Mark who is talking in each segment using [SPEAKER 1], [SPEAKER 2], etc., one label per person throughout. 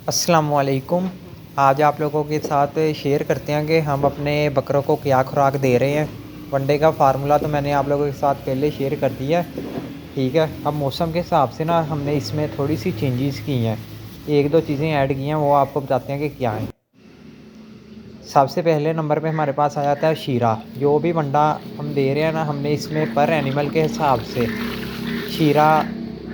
[SPEAKER 1] अस्सलामुअलैकुम। आज आप लोगों के साथ शेयर करते हैं कि हम अपने बकरों को क्या खुराक दे रहे हैं। वनडे का फार्मूला तो मैंने आप लोगों के साथ पहले शेयर कर दिया है, ठीक है। अब मौसम के हिसाब से ना हमने इसमें थोड़ी सी चेंजेस की हैं, एक दो चीज़ें ऐड की हैं, वो आपको बताते हैं कि क्या है। सबसे पहले नंबर पे हमारे पास आ जाता है शीरा। जो भी वंडा हम दे रहे हैं ना, हमने इसमें पर एनिमल के हिसाब से शीरा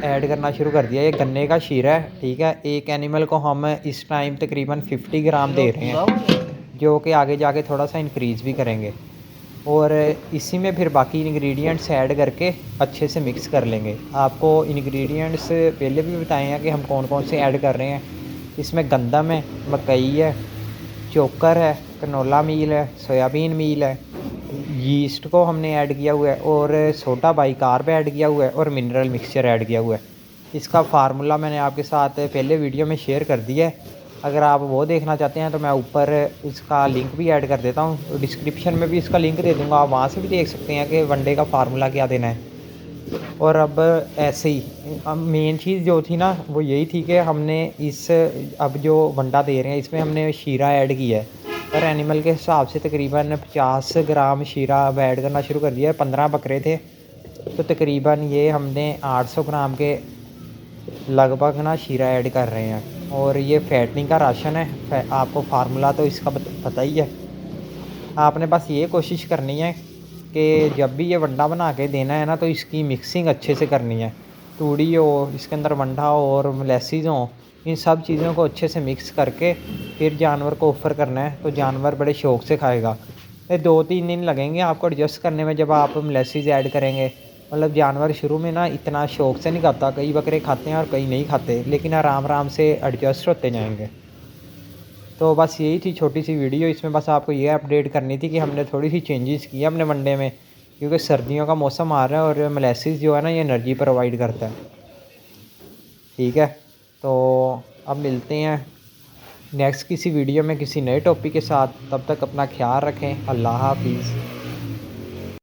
[SPEAKER 1] ऐड करना शुरू कर दिया। ये गन्ने का शीरा है, ठीक है। एक एनिमल को हम इस टाइम तकरीबन 50 ग्राम दे रहे हैं, जो कि आगे जाके थोड़ा सा इंक्रीज़ भी करेंगे। और इसी में फिर बाकी इंग्रेडिएंट्स ऐड करके अच्छे से मिक्स कर लेंगे। आपको इंग्रेडिएंट्स पहले भी बताए हैं कि हम कौन कौन से ऐड कर रहे हैं। इसमें गंदम है, मकई है, चोकर है, कनोला मील है, सोयाबीन मील है, यीस्ट को हमने ऐड किया हुआ है, और सोडा बाइकार्ब ऐड किया हुआ है, और मिनरल मिक्सचर ऐड किया हुआ है। इसका फार्मूला मैंने आपके साथ पहले वीडियो में शेयर कर दिया है। अगर आप वो देखना चाहते हैं तो मैं ऊपर इसका लिंक भी ऐड कर देता हूँ, डिस्क्रिप्शन में भी इसका लिंक दे दूँगा, आप वहाँ से भी देख सकते हैं कि वनडे का फार्मूला क्या देना है। और अब ऐसे ही अब मेन चीज़ जो थी ना, वो यही थी कि हमने अब जो वंडा दे रहे हैं इसमें हमने शीरा ऐड किया है। पर एनिमल के हिसाब से तकरीबन 50 ग्राम शीरा अब ऐड करना शुरू कर दिया है। 15 बकरे थे तो तकरीबन ये हमने 800 ग्राम के लगभग ना शीरा ऐड कर रहे हैं। और ये फैटनिंग का राशन है, आपको फार्मूला तो इसका पता ही है। आपने बस ये कोशिश करनी है कि जब भी ये वंडा बना के देना है ना, तो इसकी मिक्सिंग अच्छे से करनी है। तूड़ी हो, इसके अंदर वंडा हो और मोलेसिस हो, इन सब चीज़ों को अच्छे से मिक्स करके फिर जानवर को ऑफ़र करना है, तो जानवर बड़े शौक़ से खाएगा। ये 2-3 दिन लगेंगे आपको एडजस्ट करने में जब आप मोलेसिस ऐड करेंगे। मतलब जानवर शुरू में ना इतना शौक़ से नहीं खाता, कई बकरे खाते हैं और कई नहीं खाते, लेकिन आराम से एडजस्ट होते जाएँगे। तो बस यही थी छोटी सी वीडियो, इसमें बस आपको ये अपडेट करनी थी कि हमने थोड़ी सी चेंजेस की है अपने वनडे में, क्योंकि सर्दियों का मौसम आ रहा है और मोलेसिस जो है ना, ये एनर्जी प्रोवाइड करता है, ठीक है। तो अब मिलते हैं नेक्स्ट किसी वीडियो में किसी नए टॉपिक के साथ। तब तक अपना ख्याल रखें। अल्लाह हाफिज़।